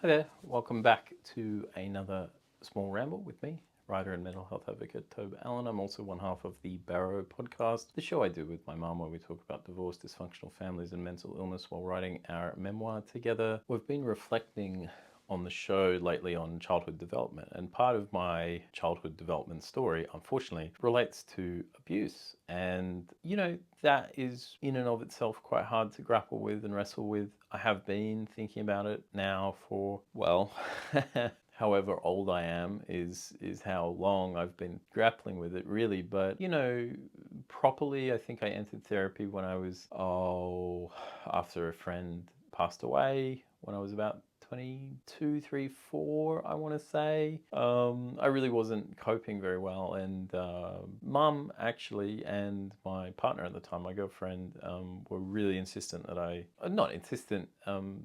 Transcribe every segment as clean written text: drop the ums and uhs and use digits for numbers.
Hi there, welcome back to another small ramble with me, writer and mental health advocate Tobe Allen. I'm also one half of the BARROW Podcast, the show I do with my mum where we talk about divorce, dysfunctional families and mental illness while writing our memoir together. We've been reflecting on the show lately on childhood development, and part of my childhood development story, unfortunately, relates to abuse. And, that is in and of itself quite hard to grapple with and wrestle with. I have been thinking about it now for, well, however old I am is how long I've been grappling with it, really. But, properly, I think I entered therapy when I was, after a friend passed away when I was about 22, 3, 4, I want to say. I really wasn't coping very well, and mum actually and my partner at the time, my girlfriend, were really insistent that not insistent,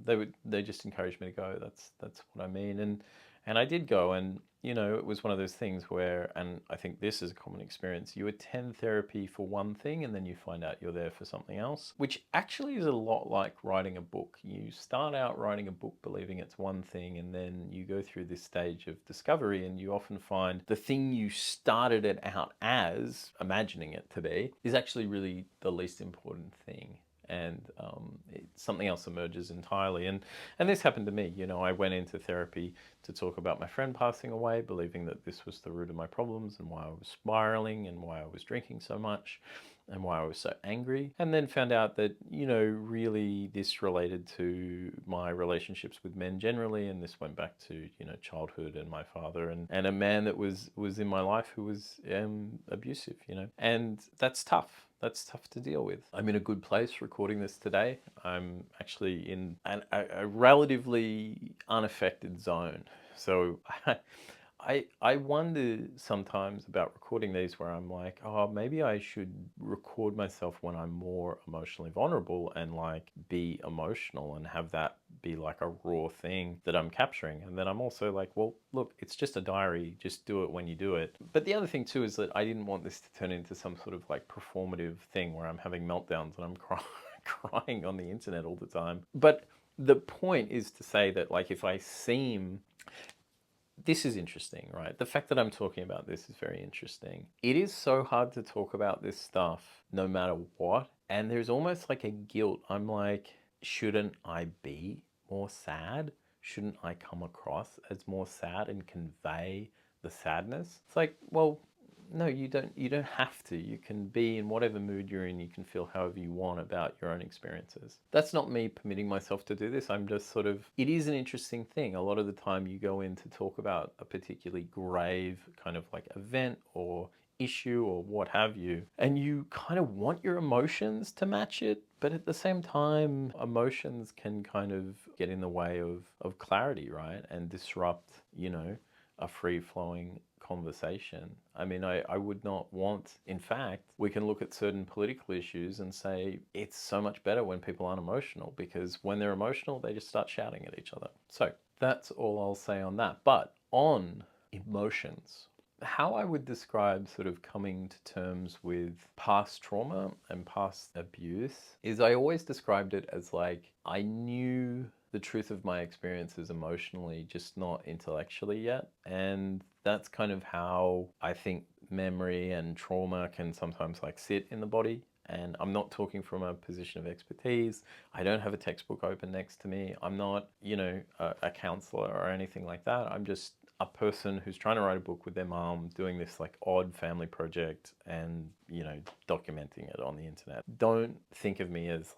they just encouraged me to go. That's what I mean. And I did go, and it was one of those things where, and I think this is a common experience, you attend therapy for one thing and then you find out you're there for something else, which actually is a lot like writing a book. You start out writing a book believing it's one thing, and then you go through this stage of discovery, and you often find the thing you started it out as, imagining it to be, is actually really the least important thing. And something else emerges entirely. And this happened to me. I went into therapy to talk about my friend passing away, believing that this was the root of my problems and why I was spiraling and why I was drinking so much and why I was so angry. And then found out that, really this related to my relationships with men generally. And this went back to, childhood and my father and a man that was in my life who was abusive, And that's tough. That's tough to deal with. I'm in a good place recording this today. I'm actually in a relatively unaffected zone. So I wonder sometimes about recording these where I'm like, maybe I should record myself when I'm more emotionally vulnerable and be emotional and have that be like a raw thing that I'm capturing. And then I'm also like, well, look, it's just a diary. Just do it when you do it. But the other thing too is that I didn't want this to turn into some sort of performative thing where I'm having meltdowns and I'm crying on the internet all the time. But the point is to say that if I seem... This is interesting, right? The fact that I'm talking about this is very interesting. It is so hard to talk about this stuff no matter what. And there's almost a guilt. I'm like, shouldn't I be more sad? Shouldn't I come across as more sad and convey the sadness? It's like, well, no, you don't have to. You can be in whatever mood you're in. You can feel however you want about your own experiences. That's not me permitting myself to do this. I'm just it is an interesting thing. A lot of the time you go in to talk about a particularly grave kind of event or issue or what have you, and you kind of want your emotions to match it, but at the same time, emotions can kind of get in the way of clarity, right? And disrupt, a free-flowing conversation. I mean, I would not want, in fact, we can look at certain political issues and say it's so much better when people aren't emotional, because when they're emotional, they just start shouting at each other. So that's all I'll say on that. But on emotions, how I would describe sort of coming to terms with past trauma and past abuse is I always described it as I knew the truth of my experiences emotionally, just not intellectually yet. And that's kind of how I think memory and trauma can sometimes sit in the body. And I'm not talking from a position of expertise. I don't have a textbook open next to me. I'm not, a counselor or anything like that. I'm just a person who's trying to write a book with their mom, doing this odd family project and, documenting it on the internet. Don't think of me as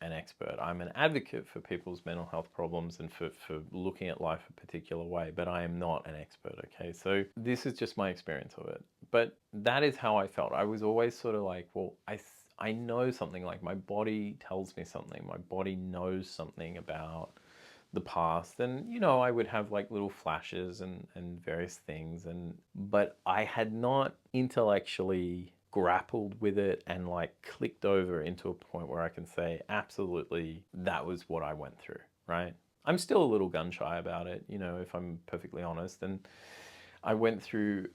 an expert. I'm an advocate for people's mental health problems and for looking at life a particular way, but I am not an expert, okay? So this is just my experience of it. But that is how I felt. I was always sort of well, I know something, my body tells me something. My body knows something about the past, and I would have little flashes and various things, but I had not intellectually grappled with it and clicked over into a point where I can say absolutely that was what I went through, right? I'm still a little gun shy about it, if I'm perfectly honest, and I went through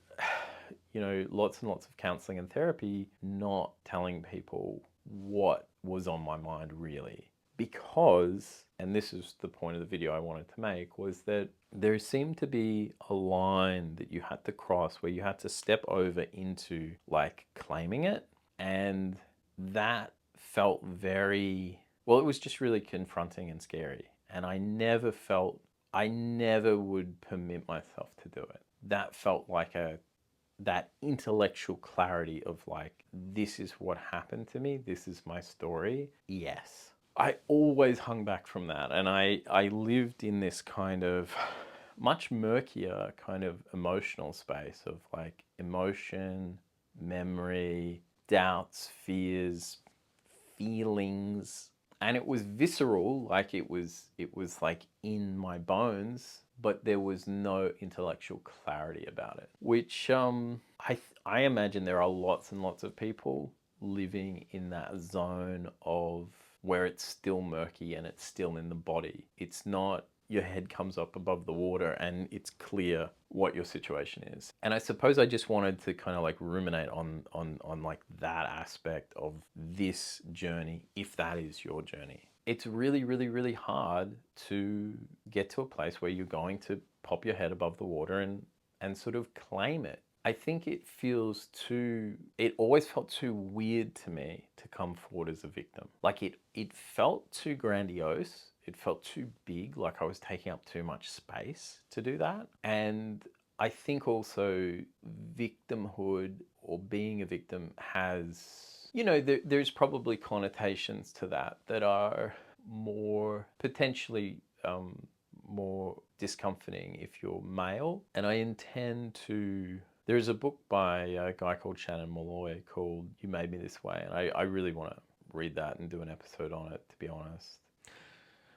lots and lots of counseling and therapy, not telling people what was on my mind really. because, and this is the point of the video I wanted to make, was that there seemed to be a line that you had to cross where you had to step over into like claiming it. And that felt very, well, it was just really confronting and scary. And I never would permit myself to do it. That felt like that intellectual clarity of like, this is what happened to me, this is my story. Yes. I always hung back from that, and I lived in this kind of much murkier kind of emotional space of like emotion, memory, doubts, fears, feelings, and it was visceral, like it was like in my bones, but there was no intellectual clarity about it, which I imagine there are lots and lots of people living in that zone of where it's still murky and it's still in the body. It's not your head comes up above the water and it's clear what your situation is. And I suppose I just wanted to kind of like ruminate on like that aspect of this journey, if that is your journey. It's really, really, really hard to get to a place where you're going to pop your head above the water and sort of claim it. I think it always felt too weird to me to come forward as a victim. Like it felt too grandiose. It felt too big, like I was taking up too much space to do that. And I think also victimhood or being a victim has, there's probably connotations to that are more potentially more discomforting if you're male. And I intend to... There's a book by a guy called Shannon Malloy called You Made Me This Way, and I really want to read that and do an episode on it, to be honest.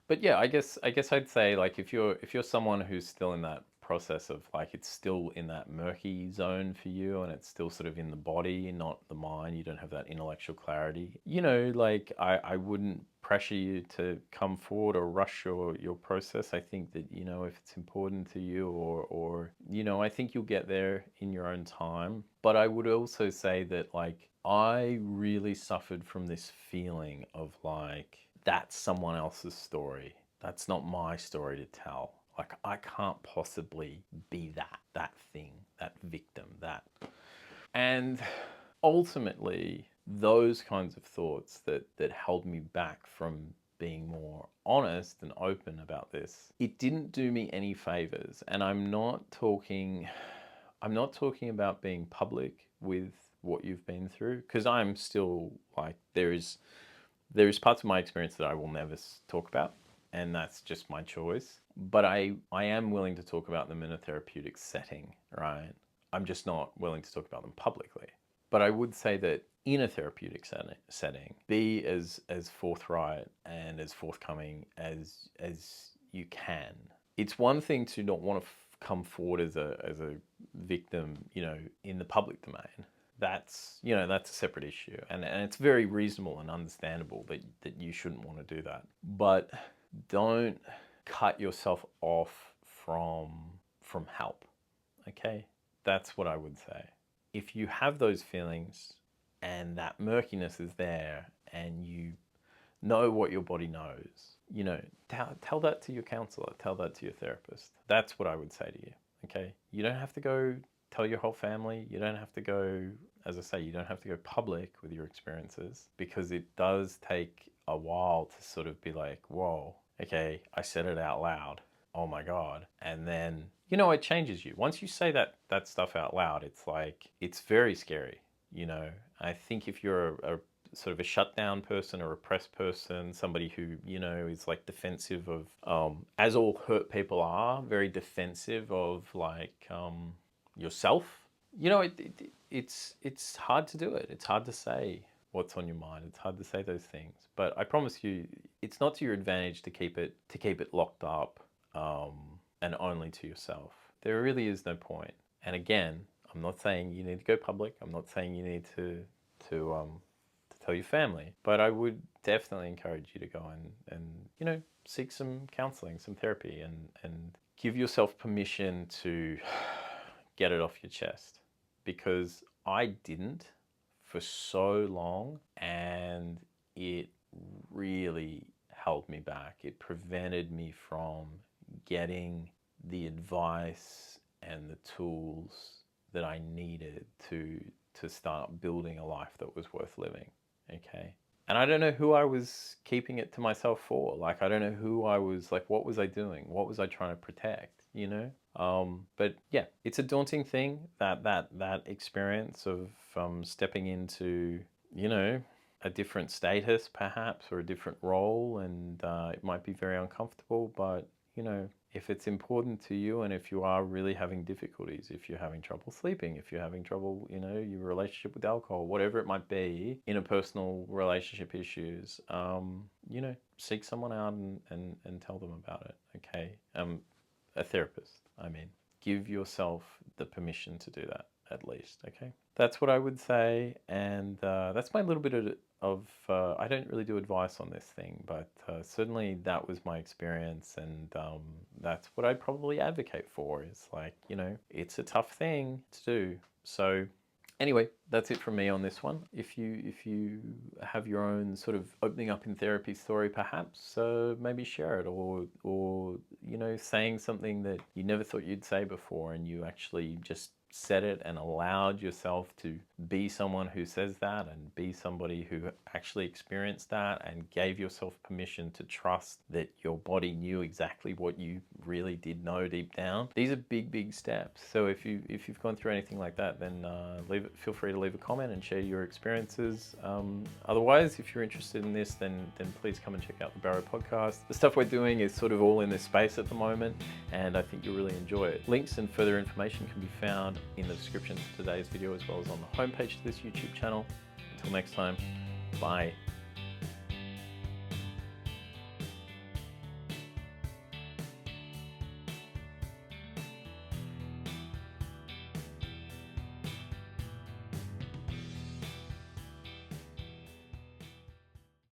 But yeah, I guess I'd say, like, if you're someone who's still in that process of like, it's still in that murky zone for you and it's still sort of in the body, not the mind, you don't have that intellectual clarity, like I wouldn't pressure you to come forward or rush your process. I think that, if it's important to you or I think you'll get there in your own time. But I would also say that, like, I really suffered from this feeling of like, that's someone else's story. That's not my story to tell. Like, I can't possibly be that thing, that victim, that. And ultimately, those kinds of thoughts that held me back from being more honest and open about this, it didn't do me any favors. And I'm not talking about being public with what you've been through, because I'm still like, there is parts of my experience that I will never talk about, and that's just my choice. But I am willing to talk about them in a therapeutic setting, right? I'm just not willing to talk about them publicly. But I would say that in a therapeutic setting, be as forthright and as forthcoming as you can. It's one thing to not want to come forward as a victim, in the public domain. That's a separate issue, and it's very reasonable and understandable that you shouldn't want to do that. But don't cut yourself off from help. Okay, that's what I would say. If you have those feelings and that murkiness is there, and you know what your body knows, tell that to your counselor, tell that to your therapist. That's what I would say to you. Okay, you don't have to go tell your whole family. You don't have to go, as I say, you don't have to go public with your experiences, because it does take a while to sort of be like, whoa, okay, I said it out loud. Oh my God. And then, it changes you. Once you say that stuff out loud, it's like, it's very scary. I think if you're a sort of a shutdown person, a repressed person, somebody who, is like defensive of, as all hurt people are, very defensive of like, yourself, it's hard to do it. It's hard to say what's on your mind. It's hard to say those things. But I promise you, it's not to your advantage to keep it locked up, and only to yourself. There really is no point. And again, I'm not saying you need to go public. I'm not saying you need to tell your family. But I would definitely encourage you to go and seek some counseling, some therapy, and give yourself permission to get it off your chest. Because I didn't for so long, and it really held me back. It prevented me from getting the advice and the tools that I needed to start building a life that was worth living, okay? And I don't know who I was keeping it to myself for. Like, I don't know who I was, like, what was I doing? What was I trying to protect, you know? But yeah, it's a daunting thing, that experience of stepping into, you know, a different status perhaps, or a different role, and it might be very uncomfortable, but you know, if it's important to you, and if you are really having difficulties, if you're having trouble sleeping, if you're having trouble, you know, your relationship with alcohol, whatever it might be, interpersonal relationship issues, you know, seek someone out and tell them about it, okay? A therapist, I mean. Give yourself the permission to do that, at least, okay? That's what I would say, and that's my little bit of I don't really do advice on this thing, but certainly that was my experience, and that's what I'd probably advocate for, is like, you know, it's a tough thing to do. So anyway, that's it from me on this one. If you have your own sort of opening up in therapy story, perhaps maybe share it, or you know, saying something that you never thought you'd say before, and you actually just said it and allowed yourself to be someone who says that, and be somebody who actually experienced that, and gave yourself permission to trust that your body knew exactly what you really did know deep down. These are big steps. So if you've gone through anything like that, then feel free to leave a comment and share your experiences. Otherwise, if you're interested in this, then please come and check out the Barrow podcast. The stuff we're doing is sort of all in this space at the moment, and I think you'll really enjoy it. Links and further information can be found in the description to today's video, as well as on the homepage to this YouTube channel. Until next time, bye.